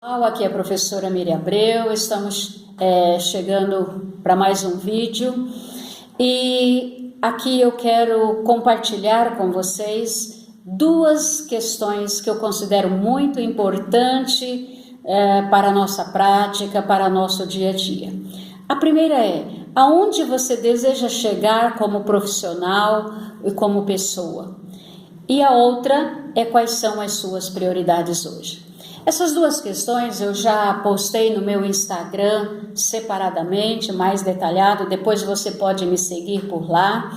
Aqui é a professora Miriam Abreu, estamos chegando para mais um vídeo e aqui eu quero compartilhar com vocês duas questões que eu considero muito importante para a nossa prática, para nosso dia a dia. A primeira é: aonde você deseja chegar como profissional e como pessoa? E a outra é: quais são as suas prioridades hoje? Essas duas questões eu já postei no meu Instagram separadamente, mais detalhado, depois você pode me seguir por lá.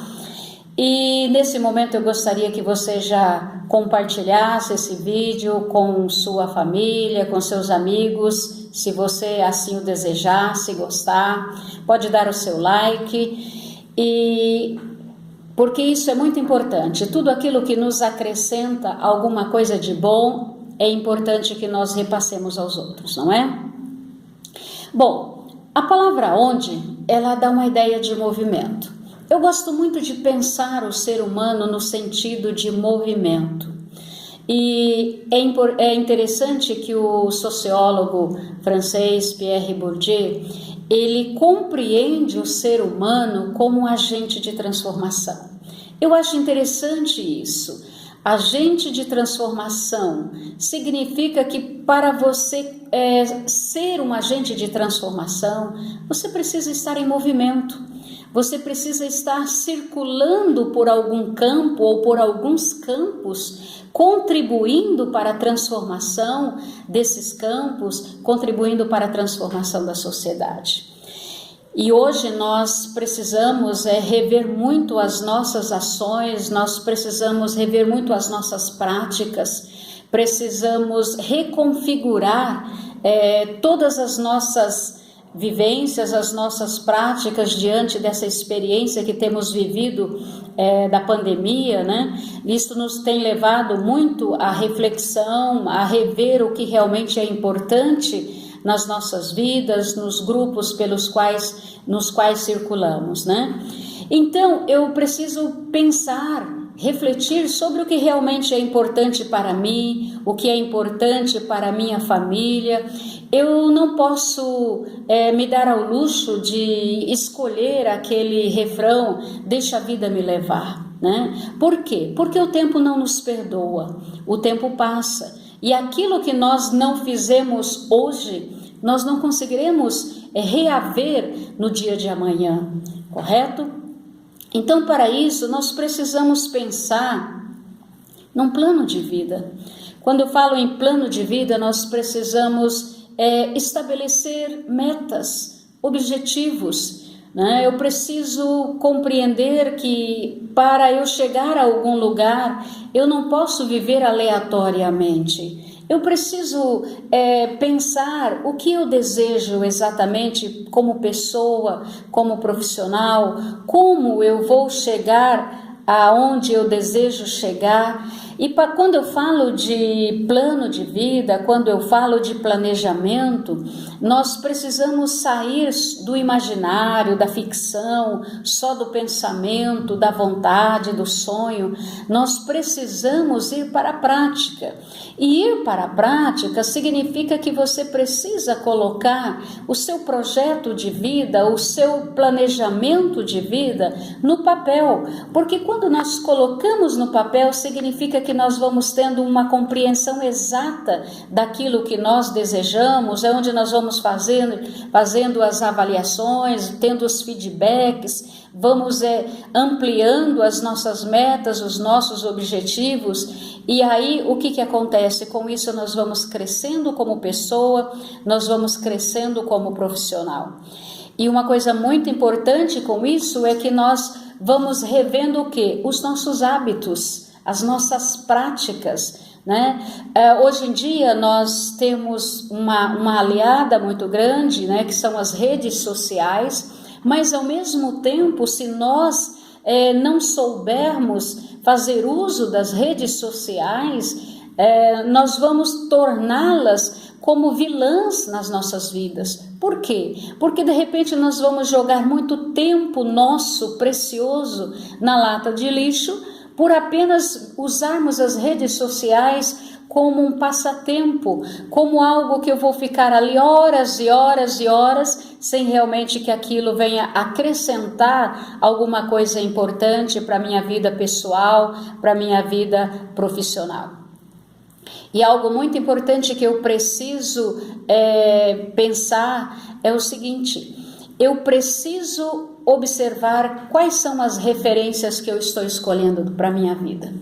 E nesse momento eu gostaria que você já compartilhasse esse vídeo com sua família, com seus amigos, se você assim o desejar, se gostar, pode dar o seu like, porque isso é muito importante. Tudo aquilo que nos acrescenta alguma coisa de bom, é importante que nós repassemos aos outros, não é? Bom, a palavra onde, ela dá uma ideia de movimento. Eu gosto muito de pensar o ser humano no sentido de movimento. E é interessante que o sociólogo francês Pierre Bourdieu, ele compreende o ser humano como um agente de transformação. Eu acho interessante isso. Agente de transformação significa que para você ser um agente de transformação, você precisa estar em movimento, você precisa estar circulando por algum campo ou por alguns campos, contribuindo para a transformação desses campos, contribuindo para a transformação da sociedade. E hoje nós precisamos rever muito as nossas ações, nós precisamos rever muito as nossas práticas, precisamos reconfigurar todas as nossas vivências, as nossas práticas diante dessa experiência que temos vivido da pandemia, né? Isso nos tem levado muito à reflexão, a rever o que realmente é importante nas nossas vidas, nos grupos nos quais circulamos, né? Então, eu preciso pensar, refletir sobre o que realmente é importante para mim, o que é importante para a minha família. Eu não posso me dar ao luxo de escolher aquele refrão, deixa a vida me levar, né? Por quê? Porque o tempo não nos perdoa, o tempo passa. E aquilo que nós não fizemos hoje, nós não conseguiremos reaver no dia de amanhã, correto? Então, para isso, nós precisamos pensar num plano de vida. Quando eu falo em plano de vida, nós precisamos estabelecer metas, objetivos, né? Eu preciso compreender que para eu chegar a algum lugar, eu não posso viver aleatoriamente. Eu preciso pensar o que eu desejo exatamente como pessoa, como profissional, como eu vou chegar aonde eu desejo chegar. E quando eu falo de plano de vida, quando eu falo de planejamento, nós precisamos sair do imaginário, da ficção, só do pensamento, da vontade, do sonho. Nós precisamos ir para a prática. E ir para a prática significa que você precisa colocar o seu projeto de vida, o seu planejamento de vida no papel. Porque quando nós colocamos no papel, significa que nós vamos tendo uma compreensão exata daquilo que nós desejamos, é onde nós vamos fazendo as avaliações, tendo os feedbacks, vamos ampliando as nossas metas, os nossos objetivos. E aí o que acontece? Com isso nós vamos crescendo como pessoa, nós vamos crescendo como profissional. E uma coisa muito importante com isso é que nós vamos revendo o quê? Os nossos hábitos, as nossas práticas, né? Hoje em dia nós temos uma aliada muito grande, né? Que são as redes sociais, mas ao mesmo tempo, se nós não soubermos fazer uso das redes sociais, nós vamos torná-las como vilãs nas nossas vidas. Por quê? Porque de repente nós vamos jogar muito tempo nosso precioso na lata de lixo por apenas usarmos as redes sociais como um passatempo, como algo que eu vou ficar ali horas e horas e horas, sem realmente que aquilo venha acrescentar alguma coisa importante para a minha vida pessoal, para a minha vida profissional. E algo muito importante que eu preciso pensar é o seguinte: eu preciso observar quais são as referências que eu estou escolhendo para a minha vida.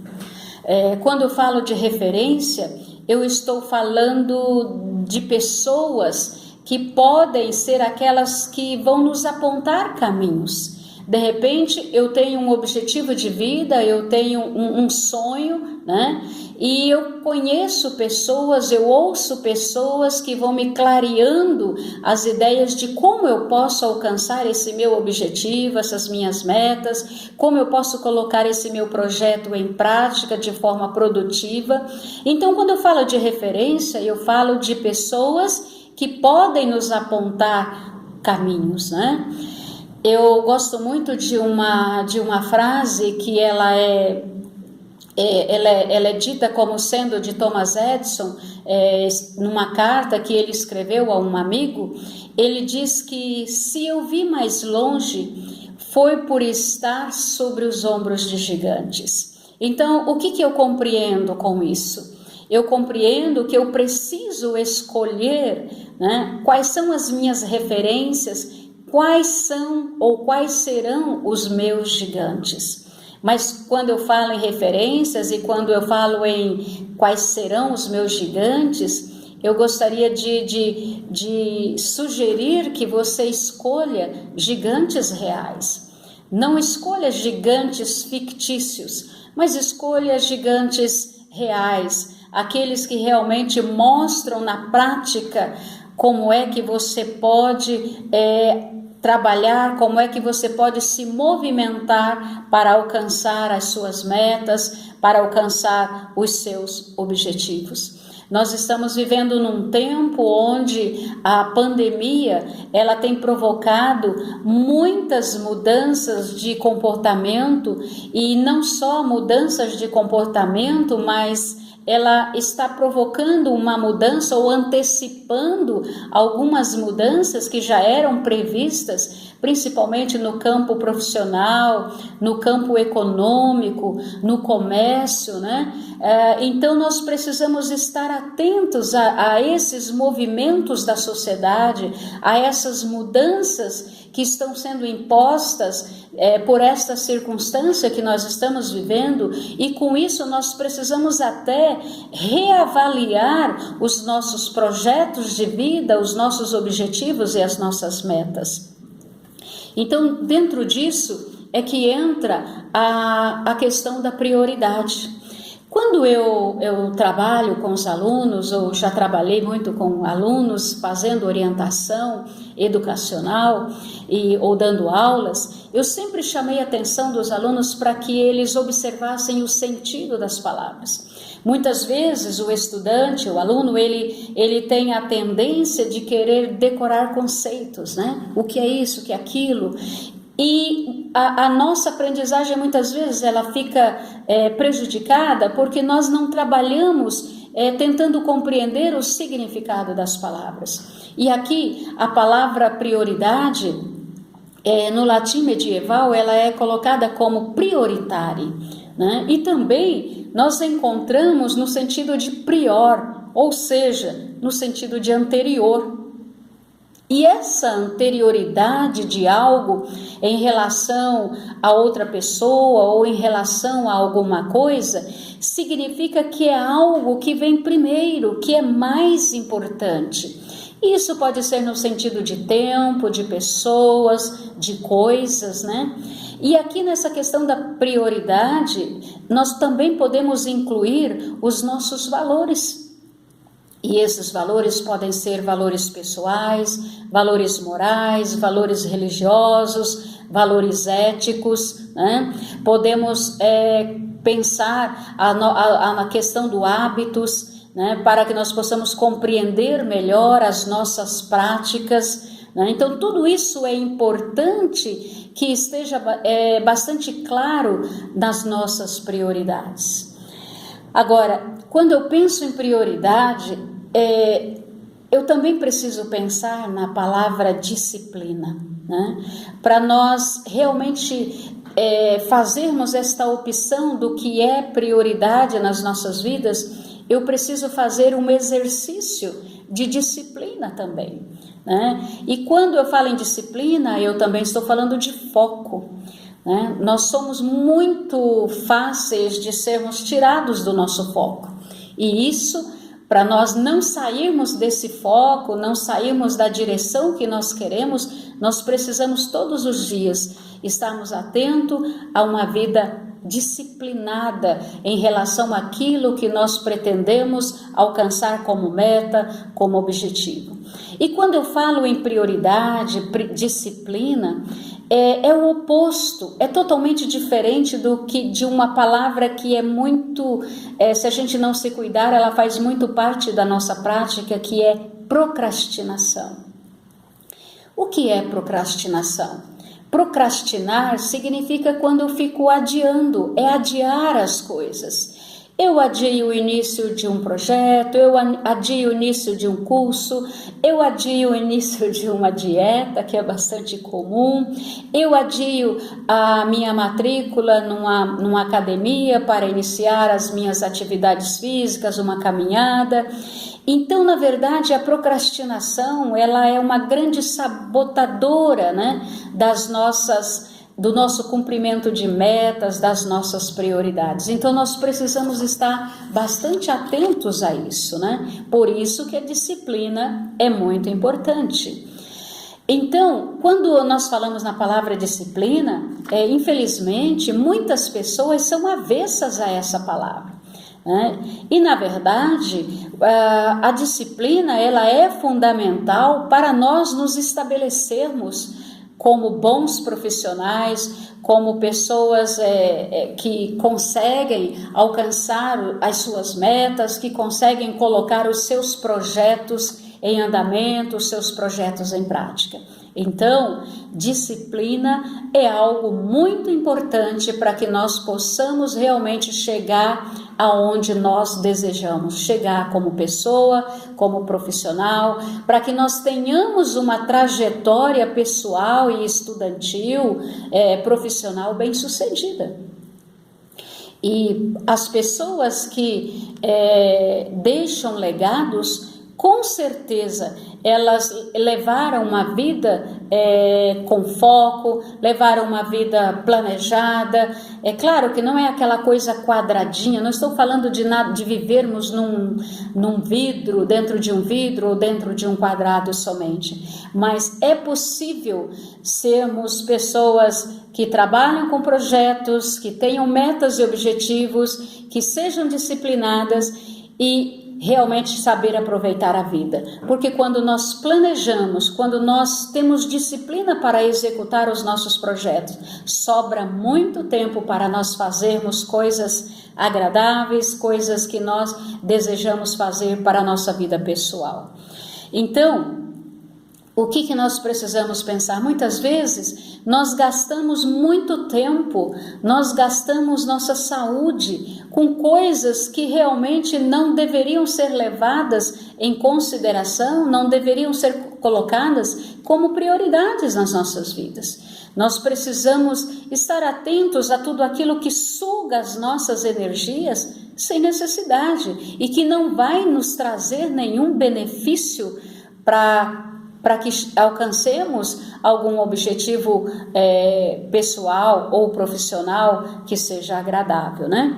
Quando eu falo de referência, eu estou falando de pessoas que podem ser aquelas que vão nos apontar caminhos. De repente, eu tenho um objetivo de vida, eu tenho um sonho, né? E eu conheço pessoas, eu ouço pessoas que vão me clareando as ideias de como eu posso alcançar esse meu objetivo, essas minhas metas, como eu posso colocar esse meu projeto em prática de forma produtiva. Então, quando eu falo de referência, eu falo de pessoas que podem nos apontar caminhos, né? Eu gosto muito de uma frase que ela é dita como sendo de Thomas Edison, numa carta que ele escreveu a um amigo. Ele diz que se eu vi mais longe, foi por estar sobre os ombros de gigantes. Então, o que eu compreendo com isso? Eu compreendo que eu preciso escolher, né, quais são as minhas referências, quais são ou quais serão os meus gigantes. Mas quando eu falo em referências e quando eu falo em quais serão os meus gigantes, eu gostaria de sugerir que você escolha gigantes reais. Não escolha gigantes fictícios, mas escolha gigantes reais, aqueles que realmente mostram na prática como é que você pode trabalhar, como é que você pode se movimentar para alcançar as suas metas, para alcançar os seus objetivos. Nós estamos vivendo num tempo onde a pandemia ela tem provocado muitas mudanças de comportamento, e não só mudanças de comportamento, mas ela está provocando uma mudança ou antecipando algumas mudanças que já eram previstas, principalmente no campo profissional, no campo econômico, no comércio, né? Então nós precisamos estar atentos a esses movimentos da sociedade, a essas mudanças que estão sendo impostas por esta circunstância que nós estamos vivendo, e com isso nós precisamos até reavaliar os nossos projetos de vida, os nossos objetivos e as nossas metas. Então, dentro disso é que entra a questão da prioridade. Quando eu trabalho com os alunos, ou já trabalhei muito com alunos fazendo orientação educacional ou dando aulas, eu sempre chamei a atenção dos alunos para que eles observassem o sentido das palavras. Muitas vezes o estudante, o aluno, ele tem a tendência de querer decorar conceitos, né? O que é isso, o que é aquilo. E a nossa aprendizagem muitas vezes ela fica prejudicada porque nós não trabalhamos tentando compreender o significado das palavras. E aqui a palavra prioridade, no latim medieval, ela é colocada como prioritária, né? E também nós encontramos no sentido de prior, ou seja, no sentido de anterior. E essa anterioridade de algo em relação a outra pessoa ou em relação a alguma coisa, significa que é algo que vem primeiro, que é mais importante. Isso pode ser no sentido de tempo, de pessoas, de coisas, né? E aqui nessa questão da prioridade, nós também podemos incluir os nossos valores. E esses valores podem ser valores pessoais, valores morais, valores religiosos, valores éticos, né? Podemos pensar na questão do hábitos, né? Para que nós possamos compreender melhor as nossas práticas, né? Então tudo isso é importante que esteja bastante claro nas nossas prioridades. Agora, quando eu penso em prioridade, eu também preciso pensar na palavra disciplina, né? Para nós realmente fazermos esta opção do que é prioridade nas nossas vidas, eu preciso fazer um exercício de disciplina também, né? E quando eu falo em disciplina, eu também estou falando de foco, né? Nós somos muito fáceis de sermos tirados do nosso foco, e isso, para nós não sairmos desse foco, não sairmos da direção que nós queremos, nós precisamos todos os dias estarmos atentos a uma vida disciplinada em relação àquilo que nós pretendemos alcançar como meta, como objetivo. E quando eu falo em prioridade, disciplina, é o oposto, é totalmente diferente do que de uma palavra que é muito, se a gente não se cuidar, ela faz muito parte da nossa prática, que é procrastinação. O que é procrastinação? Procrastinar significa quando eu fico adiando, é adiar as coisas. Eu adio o início de um projeto, eu adio o início de um curso, eu adio o início de uma dieta, que é bastante comum, eu adio a minha matrícula numa academia para iniciar as minhas atividades físicas, uma caminhada. Então, na verdade, a procrastinação, ela é uma grande sabotadora, né, do nosso cumprimento de metas, das nossas prioridades. Então, nós precisamos estar bastante atentos a isso, né? Por isso que a disciplina é muito importante. Então, quando nós falamos na palavra disciplina, infelizmente, muitas pessoas são avessas a essa palavra. E na verdade a disciplina ela é fundamental para nós nos estabelecermos como bons profissionais, como pessoas que conseguem alcançar as suas metas, que conseguem colocar os seus projetos em andamento, os seus projetos em prática. Então, disciplina é algo muito importante para que nós possamos realmente chegar aonde nós desejamos chegar como pessoa, como profissional, para que nós tenhamos uma trajetória pessoal e estudantil, profissional bem-sucedida. E as pessoas que deixam legados, com certeza, elas levaram uma vida com foco, levaram uma vida planejada. É claro que não é aquela coisa quadradinha, não estou falando de vivermos num vidro, dentro de um vidro ou dentro de um quadrado somente, mas é possível sermos pessoas que trabalham com projetos, que tenham metas e objetivos, que sejam disciplinadas e realmente saber aproveitar a vida, porque quando nós planejamos, quando nós temos disciplina para executar os nossos projetos, sobra muito tempo para nós fazermos coisas agradáveis, coisas que nós desejamos fazer para a nossa vida pessoal. Então, o que nós precisamos pensar? Muitas vezes nós gastamos muito tempo, nós gastamos nossa saúde com coisas que realmente não deveriam ser levadas em consideração, não deveriam ser colocadas como prioridades nas nossas vidas. Nós precisamos estar atentos a tudo aquilo que suga as nossas energias sem necessidade e que não vai nos trazer nenhum benefício para que alcancemos algum objetivo pessoal ou profissional que seja agradável, né?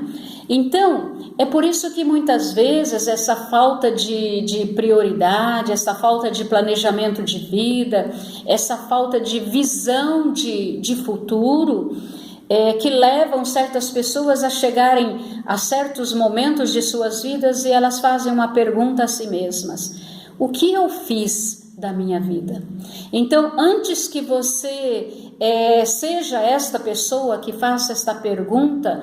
Então, é por isso que muitas vezes essa falta de prioridade, essa falta de planejamento de vida, essa falta de visão de futuro, que levam certas pessoas a chegarem a certos momentos de suas vidas e elas fazem uma pergunta a si mesmas: o que eu fiz da minha vida? Então, antes que você seja esta pessoa que faça esta pergunta,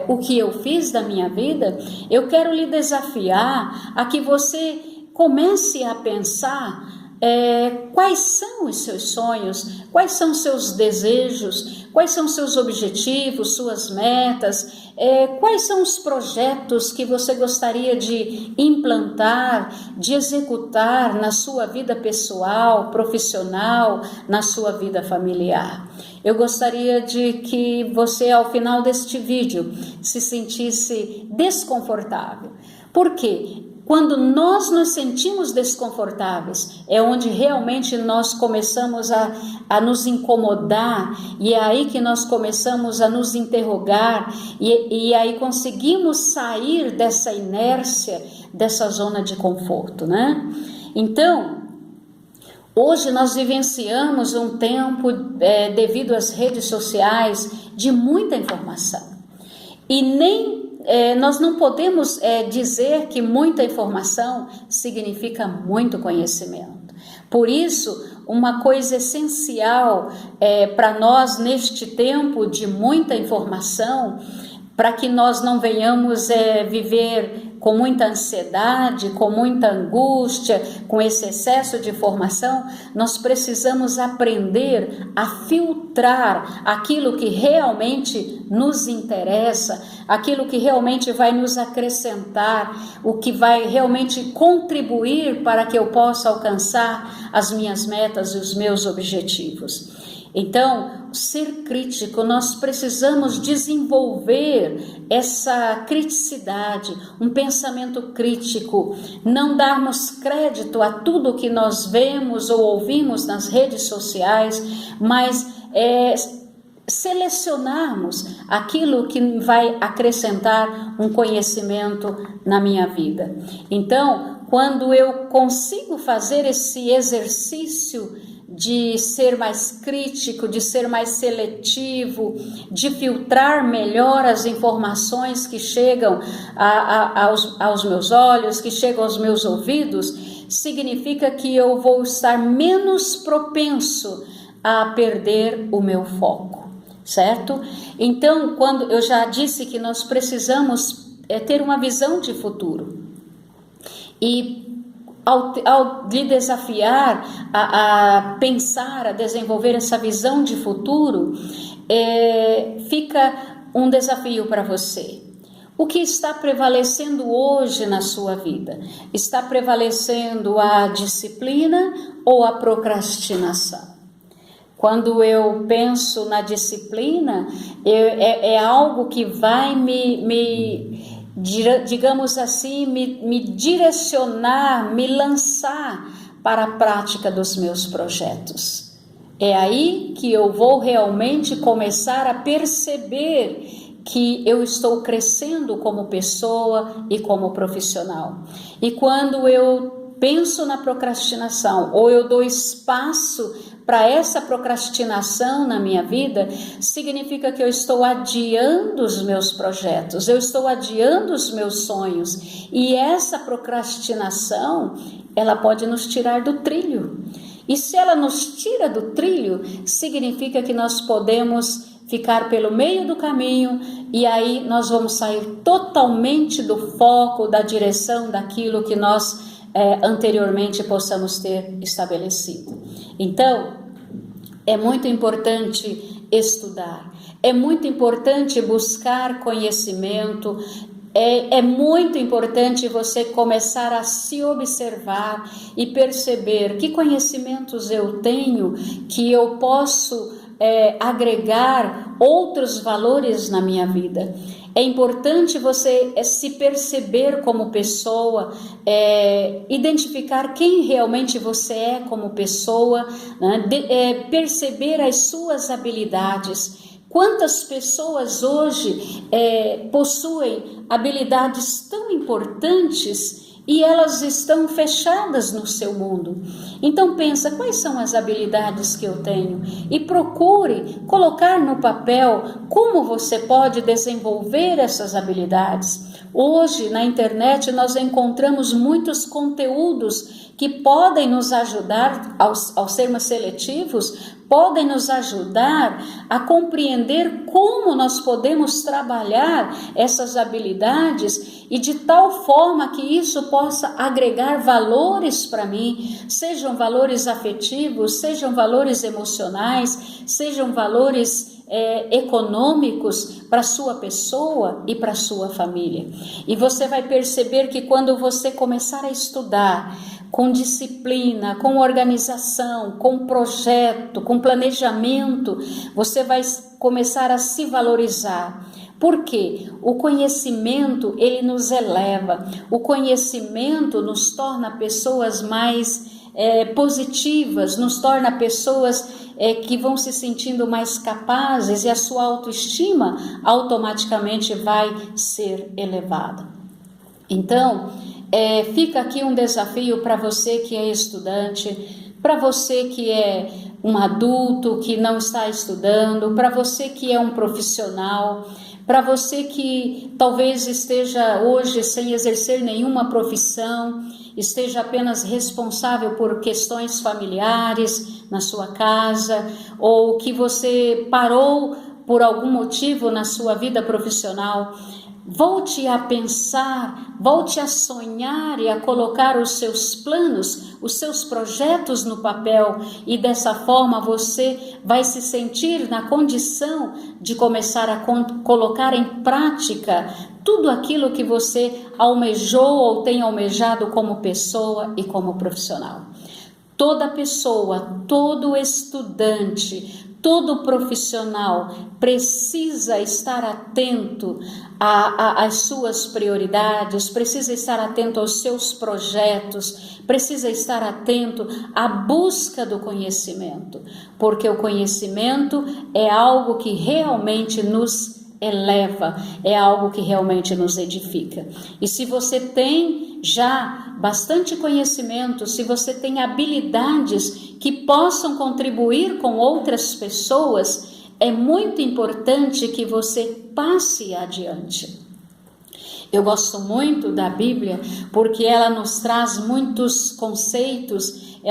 o que eu fiz da minha vida, eu quero lhe desafiar a que você comece a pensar quais são os seus sonhos, quais são os seus desejos, quais são os seus objetivos, suas metas, quais são os projetos que você gostaria de implantar, de executar na sua vida pessoal, profissional, na sua vida familiar. Eu gostaria de que você, ao final deste vídeo, se sentisse desconfortável. Por quê? Quando nós nos sentimos desconfortáveis, é onde realmente nós começamos a nos incomodar, e é aí que nós começamos a nos interrogar, e aí conseguimos sair dessa inércia, dessa zona de conforto, né? Então, hoje nós vivenciamos um tempo, devido às redes sociais, de muita informação. E nós não podemos dizer que muita informação significa muito conhecimento. Por isso, uma coisa essencial para nós neste tempo de muita informação, para que nós não venhamos viver com muita ansiedade, com muita angústia, com esse excesso de informação, nós precisamos aprender a filtrar aquilo que realmente nos interessa, aquilo que realmente vai nos acrescentar, o que vai realmente contribuir para que eu possa alcançar as minhas metas e os meus objetivos. Então, ser crítico, nós precisamos desenvolver essa criticidade, um pensamento crítico, não darmos crédito a tudo que nós vemos ou ouvimos nas redes sociais, mas selecionarmos aquilo que vai acrescentar um conhecimento na minha vida. Então, quando eu consigo fazer esse exercício de ser mais crítico, de ser mais seletivo, de filtrar melhor as informações que chegam aos meus olhos, que chegam aos meus ouvidos, significa que eu vou estar menos propenso a perder o meu foco, certo? Então, quando eu já disse que nós precisamos ter uma visão de futuro, e ao lhe desafiar a pensar, a desenvolver essa visão de futuro, fica um desafio para você. O que está prevalecendo hoje na sua vida? Está prevalecendo a disciplina ou a procrastinação? Quando eu penso na disciplina, é algo que vai digamos assim, me direcionar, me lançar para a prática dos meus projetos. É aí que eu vou realmente começar a perceber que eu estou crescendo como pessoa e como profissional. E quando eu penso na procrastinação, ou eu dou espaço para essa procrastinação na minha vida, significa que eu estou adiando os meus projetos, eu estou adiando os meus sonhos, e essa procrastinação, ela pode nos tirar do trilho. E se ela nos tira do trilho, significa que nós podemos ficar pelo meio do caminho, e aí nós vamos sair totalmente do foco, da direção daquilo que nós anteriormente possamos ter estabelecido. Então, é muito importante estudar, é muito importante buscar conhecimento, é muito importante você começar a se observar e perceber que conhecimentos eu tenho, que eu posso agregar outros valores na minha vida. É importante você se perceber como pessoa, identificar quem realmente você é como pessoa, né? Perceber as suas habilidades. Quantas pessoas hoje possuem habilidades tão importantes e elas estão fechadas no seu mundo? Então pensa, quais são as habilidades que eu tenho? E procure colocar no papel como você pode desenvolver essas habilidades. Hoje na internet nós encontramos muitos conteúdos que podem nos ajudar, ao sermos seletivos, podem nos ajudar a compreender como nós podemos trabalhar essas habilidades e de tal forma que isso possa agregar valores para mim, sejam valores afetivos, sejam valores emocionais, sejam valores econômicos para a sua pessoa e para a sua família. E você vai perceber que quando você começar a estudar com disciplina, com organização, com projeto, com planejamento, você vai começar a se valorizar. Por quê? O conhecimento, ele nos eleva. O conhecimento nos torna pessoas mais positivas, nos torna pessoas que vão se sentindo mais capazes e a sua autoestima automaticamente vai ser elevada. Então, fica aqui um desafio para você que é estudante, para você que é um adulto que não está estudando, para você que é um profissional, para você que talvez esteja hoje sem exercer nenhuma profissão, esteja apenas responsável por questões familiares na sua casa, ou que você parou por algum motivo na sua vida profissional. Volte a pensar, volte a sonhar e a colocar os seus planos, os seus projetos no papel, e dessa forma você vai se sentir na condição de começar a colocar em prática tudo aquilo que você almejou ou tem almejado como pessoa e como profissional. Toda pessoa, todo estudante, todo profissional precisa estar atento às suas prioridades, precisa estar atento aos seus projetos, precisa estar atento à busca do conhecimento, porque o conhecimento é algo que realmente nos eleva, é algo que realmente nos edifica. E se você tem já bastante conhecimento, se você tem habilidades que possam contribuir com outras pessoas, é muito importante que você passe adiante. Eu gosto muito da Bíblia porque ela nos traz muitos conceitos,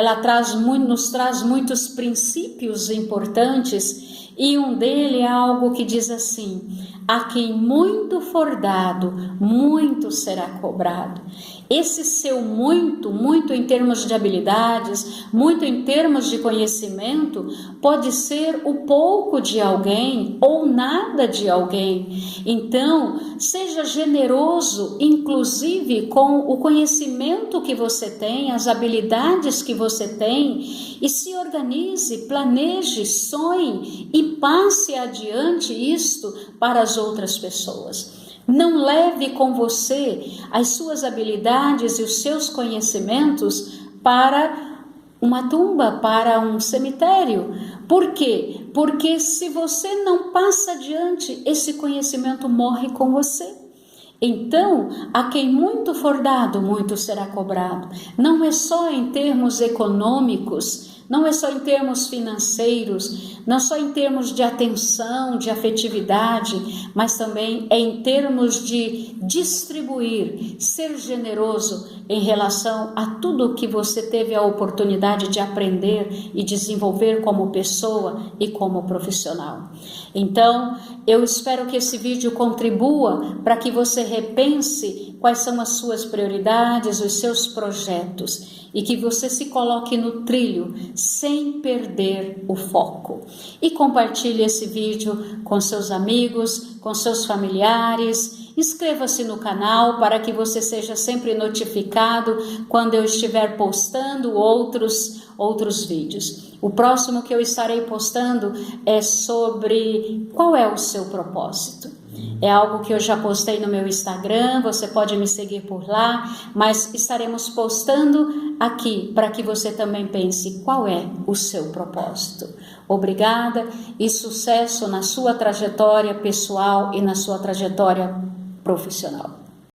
nos traz muitos princípios importantes, e um deles é algo que diz assim: a quem muito for dado, muito será cobrado. Esse seu muito em termos de habilidades, muito em termos de conhecimento, pode ser o pouco de alguém ou nada de alguém. Então, seja generoso, inclusive com o conhecimento que você tem, as habilidades que você tem, e se organize, planeje, sonhe e passe adiante isto para as outras pessoas. Não leve com você as suas habilidades e os seus conhecimentos para uma tumba, para um cemitério. Por quê? Porque se você não passa adiante, esse conhecimento morre com você. Então, a quem muito for dado, muito será cobrado. Não é só em termos econômicos, não é só em termos financeiros, não só em termos de atenção, de afetividade, mas também é em termos de distribuir, ser generoso em relação a tudo que você teve a oportunidade de aprender e desenvolver como pessoa e como profissional. Então, eu espero que esse vídeo contribua para que você repense quais são as suas prioridades, os seus projetos, e que você se coloque no trilho sem perder o foco. E compartilhe esse vídeo com seus amigos, com seus familiares. Inscreva-se no canal para que você seja sempre notificado quando eu estiver postando outros vídeos. O próximo que eu estarei postando é sobre qual é o seu propósito. É algo que eu já postei no meu Instagram, você pode me seguir por lá, mas estaremos postando aqui para que você também pense qual é o seu propósito. Obrigada e sucesso na sua trajetória pessoal e na sua trajetória profissional.